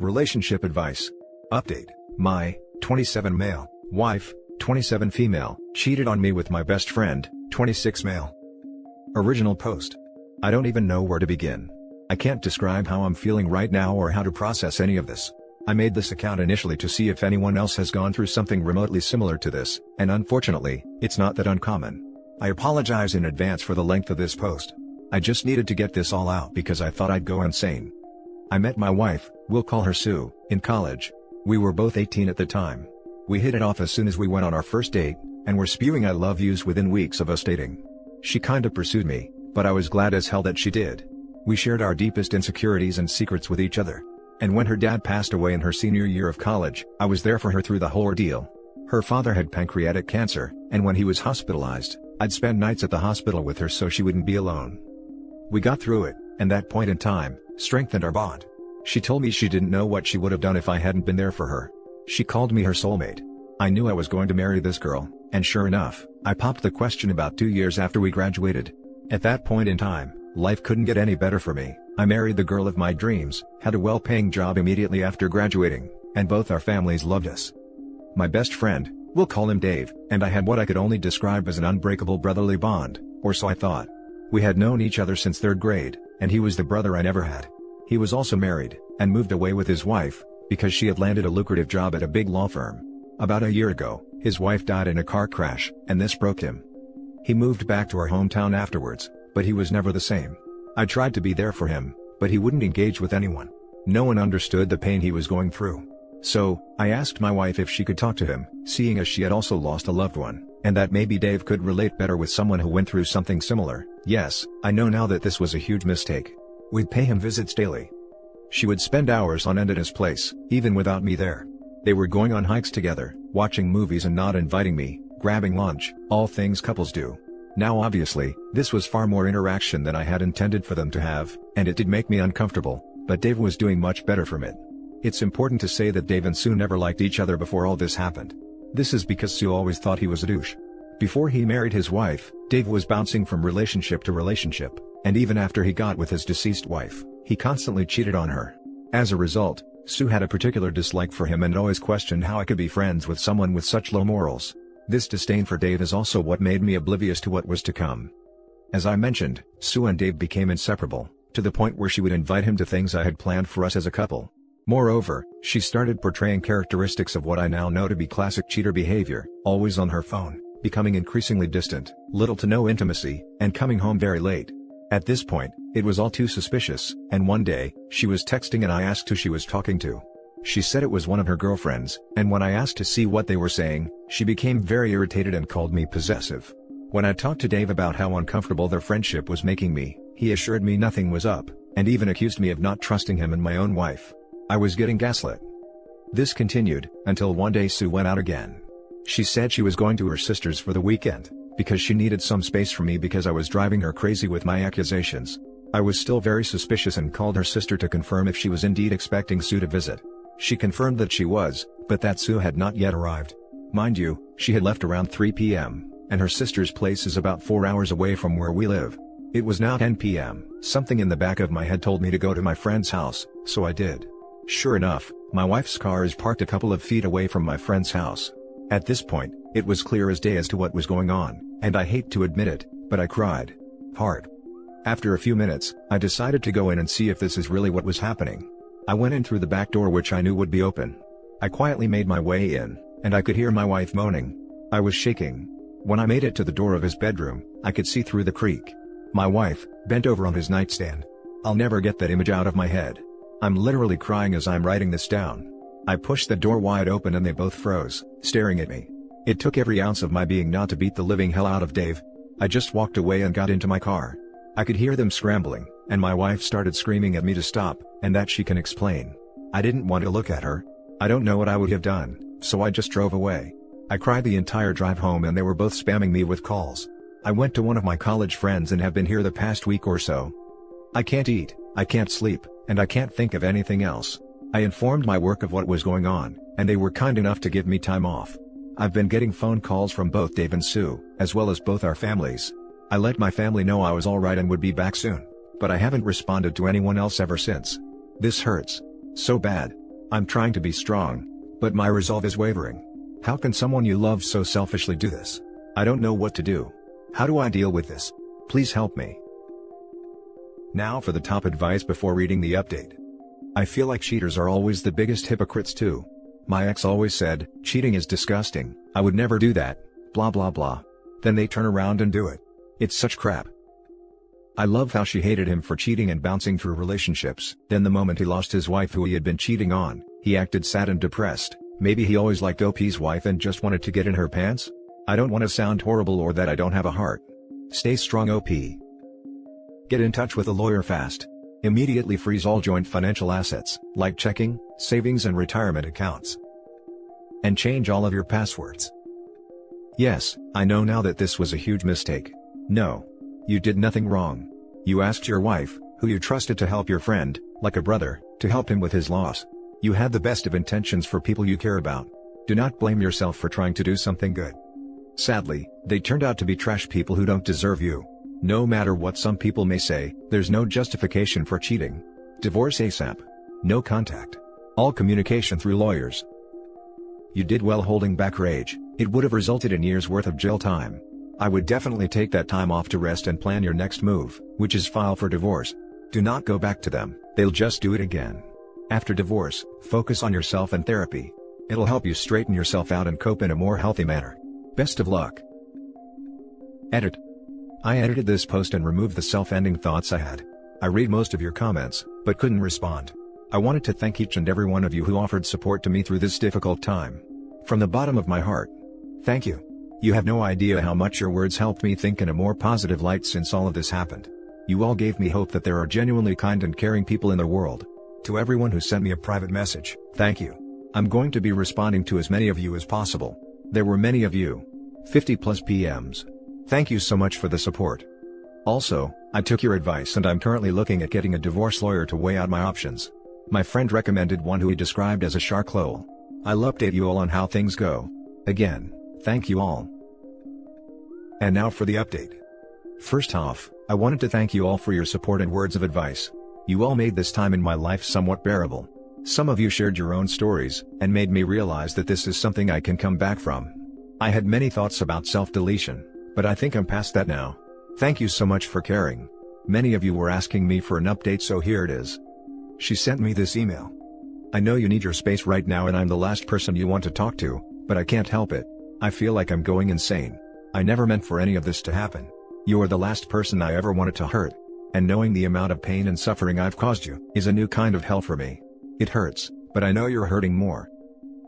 Relationship advice. Update. My 27 male wife, 27 female, cheated on me with my best friend, 26 male. Original post. I don't even know where to begin. I can't describe how I'm feeling right now or how to process any of this. I made this account initially to see if anyone else has gone through something remotely similar to this, and unfortunately, it's not that uncommon. I apologize in advance for the length of this post. I just needed to get this all out because I thought I'd go insane. I met my wife, we'll call her Sue, in college. We were both 18 at the time. We hit it off as soon as we went on our first date, and were spewing I love yous within weeks of us dating. She kinda pursued me, but I was glad as hell that she did. We shared our deepest insecurities and secrets with each other. And when her dad passed away in her senior year of college, I was there for her through the whole ordeal. Her father had pancreatic cancer, and when he was hospitalized, I'd spend nights at the hospital with her so she wouldn't be alone. We got through it, and that point in time strengthened our bond. She told me she didn't know what she would have done if I hadn't been there for her. She called me her soulmate. I knew I was going to marry this girl, and sure enough, I popped the question about 2 years after we graduated. At that point in time, life couldn't get any better for me. I married the girl of my dreams, had a well-paying job immediately after graduating, and both our families loved us. My best friend, we'll call him Dave, and I had what I could only describe as an unbreakable brotherly bond, or so I thought. We had known each other since 3rd grade, and he was the brother I never had. He was also married, and moved away with his wife, because she had landed a lucrative job at a big law firm. About a year ago, his wife died in a car crash, and this broke him. He moved back to our hometown afterwards, but he was never the same. I tried to be there for him, but he wouldn't engage with anyone. No one understood the pain he was going through. So, I asked my wife if she could talk to him, seeing as she had also lost a loved one, and that maybe Dave could relate better with someone who went through something similar. Yes, I know now that this was a huge mistake. We'd pay him visits daily. She would spend hours on end at his place, even without me there. They were going on hikes together, watching movies and not inviting me, grabbing lunch, all things couples do. Now obviously, this was far more interaction than I had intended for them to have, and it did make me uncomfortable, but Dave was doing much better from it. It's important to say that Dave and Sue never liked each other before all this happened. This is because Sue always thought he was a douche. Before he married his wife, Dave was bouncing from relationship to relationship, and even after he got with his deceased wife, he constantly cheated on her. As a result, Sue had a particular dislike for him and always questioned how I could be friends with someone with such low morals. This disdain for Dave is also what made me oblivious to what was to come. As I mentioned, Sue and Dave became inseparable, to the point where she would invite him to things I had planned for us as a couple. Moreover, she started portraying characteristics of what I now know to be classic cheater behavior, always on her phone, becoming increasingly distant, little to no intimacy, and coming home very late. At this point, it was all too suspicious, and one day, she was texting and I asked who she was talking to. She said it was one of her girlfriends, and when I asked to see what they were saying, she became very irritated and called me possessive. When I talked to Dave about how uncomfortable their friendship was making me, he assured me nothing was up, and even accused me of not trusting him and my own wife. I was getting gaslit. This continued, until one day Sue went out again. She said she was going to her sister's for the weekend, because she needed some space from me because I was driving her crazy with my accusations. I was still very suspicious and called her sister to confirm if she was indeed expecting Sue to visit. She confirmed that she was, but that Sue had not yet arrived. Mind you, she had left around 3 p.m., and her sister's place is about 4 hours away from where we live. It was now 10 p.m., something in the back of my head told me to go to my friend's house, so I did. Sure enough, my wife's car is parked a couple of feet away from my friend's house. At this point, it was clear as day as to what was going on, and I hate to admit it, but I cried. Hard. After a few minutes, I decided to go in and see if this is really what was happening. I went in through the back door which I knew would be open. I quietly made my way in, and I could hear my wife moaning. I was shaking. When I made it to the door of his bedroom, I could see through the creak. My wife, bent over on his nightstand. I'll never get that image out of my head. I'm literally crying as I'm writing this down. I pushed the door wide open and they both froze, staring at me. It took every ounce of my being not to beat the living hell out of Dave. I just walked away and got into my car. I could hear them scrambling, and my wife started screaming at me to stop, and that she can explain. I didn't want to look at her. I don't know what I would have done, so I just drove away. I cried the entire drive home and they were both spamming me with calls. I went to one of my college friends and have been here the past week or so. I can't eat, I can't sleep, and I can't think of anything else. I informed my work of what was going on, and they were kind enough to give me time off. I've been getting phone calls from both Dave and Sue, as well as both our families. I let my family know I was alright and would be back soon, but I haven't responded to anyone else ever since. This hurts. So bad. I'm trying to be strong, but my resolve is wavering. How can someone you love so selfishly do this? I don't know what to do. How do I deal with this? Please help me. Now for the top advice before reading the update. I feel like cheaters are always the biggest hypocrites too. My ex always said, cheating is disgusting, I would never do that, blah blah blah. Then they turn around and do it. It's such crap. I love how she hated him for cheating and bouncing through relationships. Then the moment he lost his wife who he had been cheating on, he acted sad and depressed. Maybe he always liked OP's wife and just wanted to get in her pants? I don't want to sound horrible or that I don't have a heart. Stay strong OP. Get in touch with a lawyer fast. Immediately freeze all joint financial assets, like checking, savings and retirement accounts. And change all of your passwords. Yes, I know now that this was a huge mistake. No. You did nothing wrong. You asked your wife, who you trusted to help your friend, like a brother, to help him with his loss. You had the best of intentions for people you care about. Do not blame yourself for trying to do something good. Sadly, they turned out to be trash people who don't deserve you. No matter what some people may say, there's no justification for cheating. Divorce ASAP. No contact. All communication through lawyers. You did well holding back rage. It would have resulted in years worth of jail time. I would definitely take that time off to rest and plan your next move, which is file for divorce. Do not go back to them, they'll just do it again. After divorce, focus on yourself and therapy. It'll help you straighten yourself out and cope in a more healthy manner. Best of luck. Edit. I edited this post and removed the self-ending thoughts I had. I read most of your comments, but couldn't respond. I wanted to thank each and every one of you who offered support to me through this difficult time. From the bottom of my heart. Thank you. You have no idea how much your words helped me think in a more positive light since all of this happened. You all gave me hope that there are genuinely kind and caring people in the world. To everyone who sent me a private message, thank you. I'm going to be responding to as many of you as possible. There were many of you. 50+ PMs. Thank you so much for the support. Also, I took your advice and I'm currently looking at getting a divorce lawyer to weigh out my options. My friend recommended one who he described as a shark lol. I'll update you all on how things go. Again, thank you all. And now for the update. First off, I wanted to thank you all for your support and words of advice. You all made this time in my life somewhat bearable. Some of you shared your own stories, and made me realize that this is something I can come back from. I had many thoughts about self-deletion, but I think I'm past that now. Thank you so much for caring. Many of you were asking me for an update, so here it is. She sent me this email. I know you need your space right now and I'm the last person you want to talk to, but I can't help it. I feel like I'm going insane. I never meant for any of this to happen. You are the last person I ever wanted to hurt. And knowing the amount of pain and suffering I've caused you is a new kind of hell for me. It hurts, but I know you're hurting more.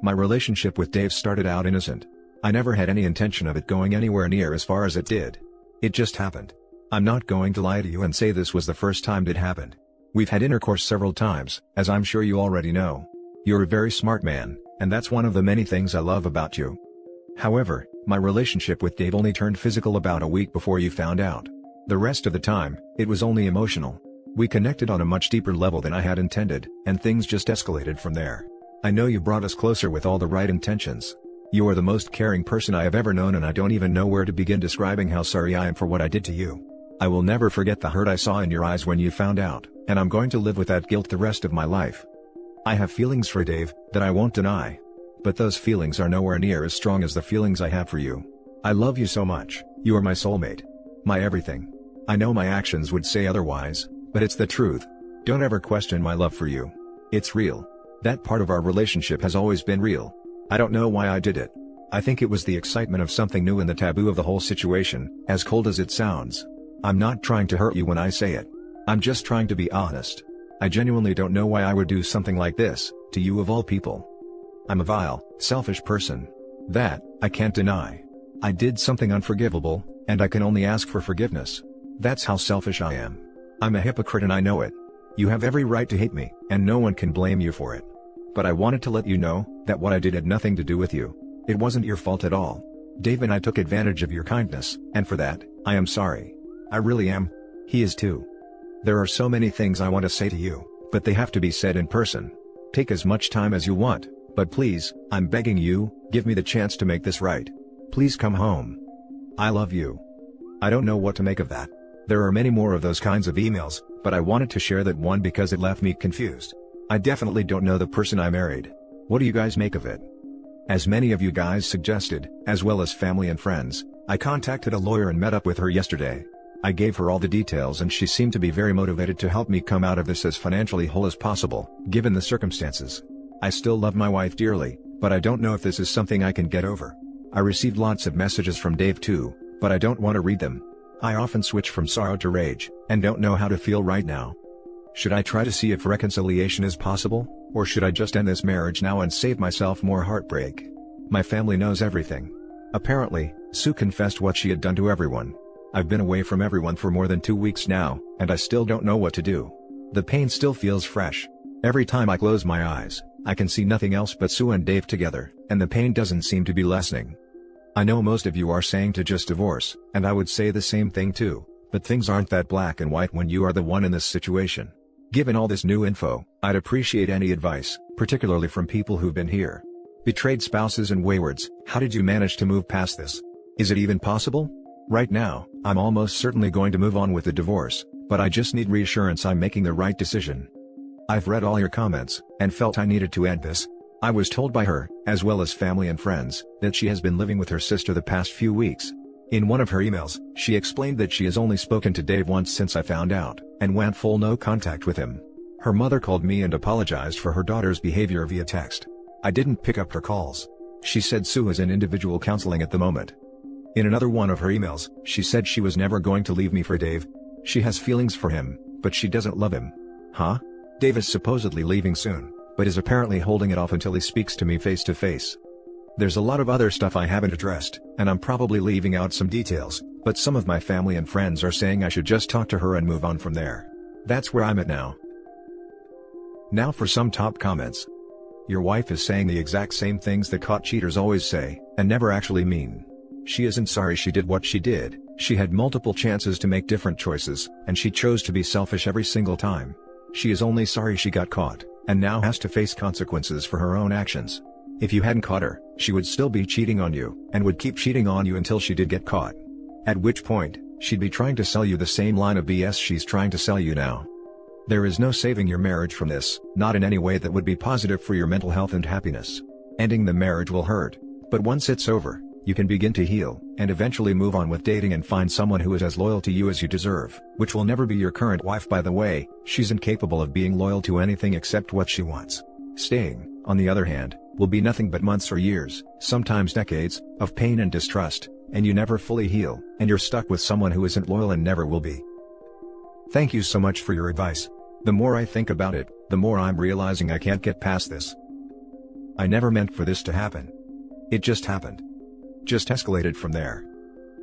My relationship with Dave started out innocent. I never had any intention of it going anywhere near as far as it did. It just happened. I'm not going to lie to you and say this was the first time it happened. We've had intercourse several times, as I'm sure you already know. You're a very smart man, and that's one of the many things I love about you. However, my relationship with Dave only turned physical about a week before you found out. The rest of the time, it was only emotional. We connected on a much deeper level than I had intended, and things just escalated from there. I know you brought us closer with all the right intentions. You are the most caring person I have ever known, and I don't even know where to begin describing how sorry I am for what I did to you. I will never forget the hurt I saw in your eyes when you found out, and I'm going to live with that guilt the rest of my life. I have feelings for Dave, that I won't deny. But those feelings are nowhere near as strong as the feelings I have for you. I love you so much, you are my soulmate. My everything. I know my actions would say otherwise, but it's the truth. Don't ever question my love for you. It's real. That part of our relationship has always been real. I don't know why I did it. I think it was the excitement of something new and the taboo of the whole situation, as cold as it sounds. I'm not trying to hurt you when I say it. I'm just trying to be honest. I genuinely don't know why I would do something like this, to you of all people. I'm a vile, selfish person. That, I can't deny. I did something unforgivable, and I can only ask for forgiveness. That's how selfish I am. I'm a hypocrite and I know it. You have every right to hate me, and no one can blame you for it. But I wanted to let you know, that what I did had nothing to do with you. It wasn't your fault at all. Dave and I took advantage of your kindness, and for that, I am sorry. I really am. He is too. There are so many things I want to say to you, but they have to be said in person. Take as much time as you want, but please, I'm begging you, give me the chance to make this right. Please come home. I love you. I don't know what to make of that. There are many more of those kinds of emails, but I wanted to share that one because it left me confused. I definitely don't know the person I married. What do you guys make of it? As many of you guys suggested, as well as family and friends, I contacted a lawyer and met up with her yesterday. I gave her all the details and she seemed to be very motivated to help me come out of this as financially whole as possible, given the circumstances. I still love my wife dearly, but I don't know if this is something I can get over. I received lots of messages from Dave too, but I don't want to read them. I often switch from sorrow to rage, and don't know how to feel right now. Should I try to see if reconciliation is possible, or should I just end this marriage now and save myself more heartbreak? My family knows everything. Apparently, Sue confessed what she had done to everyone. I've been away from everyone for more than 2 weeks now, and I still don't know what to do. The pain still feels fresh. Every time I close my eyes, I can see nothing else but Sue and Dave together, and the pain doesn't seem to be lessening. I know most of you are saying to just divorce, and I would say the same thing too, but things aren't that black and white when you are the one in this situation. Given all this new info, I'd appreciate any advice, particularly from people who've been here. Betrayed spouses and waywards, how did you manage to move past this? Is it even possible? Right now, I'm almost certainly going to move on with the divorce, but I just need reassurance I'm making the right decision. I've read all your comments, and felt I needed to end this. I was told by her, as well as family and friends, that she has been living with her sister the past few weeks. In one of her emails, she explained that she has only spoken to Dave once since I found out, and went full no contact with him. Her mother called me and apologized for her daughter's behavior via text. I didn't pick up her calls. She said Sue is in individual counseling at the moment. In another one of her emails, she said she was never going to leave me for Dave. She has feelings for him, but she doesn't love him. Huh? Dave is supposedly leaving soon, but is apparently holding it off until he speaks to me face to face. There's a lot of other stuff I haven't addressed, and I'm probably leaving out some details, but some of my family and friends are saying I should just talk to her and move on from there. That's where I'm at now. Now for some top comments. Your wife is saying the exact same things that caught cheaters always say, and never actually mean. She isn't sorry she did what she did. She had multiple chances to make different choices, and she chose to be selfish every single time. She is only sorry she got caught, and now has to face consequences for her own actions. If you hadn't caught her, she would still be cheating on you, and would keep cheating on you until she did get caught. At which point, she'd be trying to sell you the same line of BS she's trying to sell you now. There is no saving your marriage from this, not in any way that would be positive for your mental health and happiness. Ending the marriage will hurt, but once it's over, you can begin to heal, and eventually move on with dating and find someone who is as loyal to you as you deserve, which will never be your current wife by the way. She's incapable of being loyal to anything except what she wants. Staying, on the other hand, will be nothing but months or years, sometimes decades, of pain and distrust, and you never fully heal, and you're stuck with someone who isn't loyal and never will be. Thank you so much for your advice. The more I think about it, the more I'm realizing I can't get past this. I never meant for this to happen. It just happened. Just escalated from there.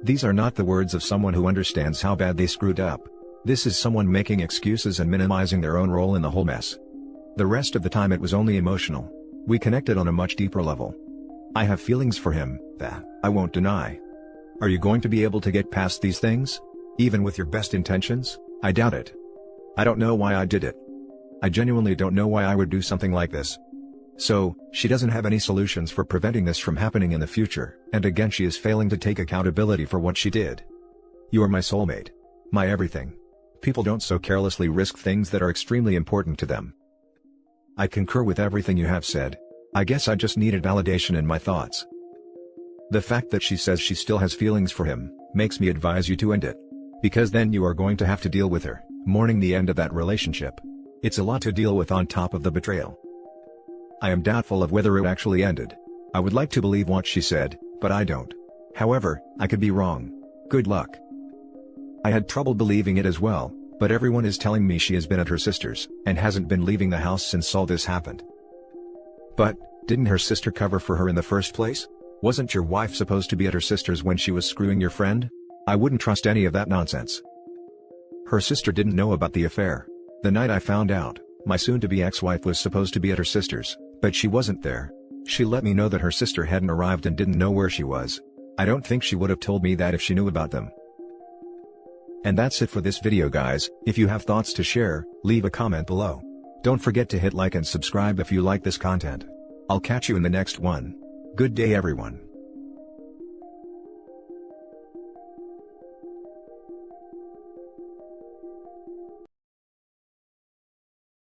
These are not the words of someone who understands how bad they screwed up. This is someone making excuses and minimizing their own role in the whole mess. The rest of the time it was only emotional. We connected on a much deeper level. I have feelings for him, that I won't deny. Are you going to be able to get past these things? Even with your best intentions? I doubt it. I don't know why I did it. I genuinely don't know why I would do something like this. So, she doesn't have any solutions for preventing this from happening in the future, and again she is failing to take accountability for what she did. You are my soulmate. My everything. People don't so carelessly risk things that are extremely important to them. I concur with everything you have said. I guess I just needed validation in my thoughts. The fact that she says she still has feelings for him, makes me advise you to end it. Because then you are going to have to deal with her, mourning the end of that relationship. It's a lot to deal with on top of the betrayal. I am doubtful of whether it actually ended. I would like to believe what she said, but I don't. However, I could be wrong. Good luck. I had trouble believing it as well, but everyone is telling me she has been at her sister's, and hasn't been leaving the house since all this happened. But, didn't her sister cover for her in the first place? Wasn't your wife supposed to be at her sister's when she was screwing your friend? I wouldn't trust any of that nonsense. Her sister didn't know about the affair. The night I found out, my soon-to-be ex-wife was supposed to be at her sister's, but she wasn't there. She let me know that her sister hadn't arrived and didn't know where she was. I don't think she would have told me that if she knew about them. And that's it for this video guys. If you have thoughts to share, leave a comment below. Don't forget to hit like and subscribe if you like this content. I'll catch you in the next one. Good day everyone.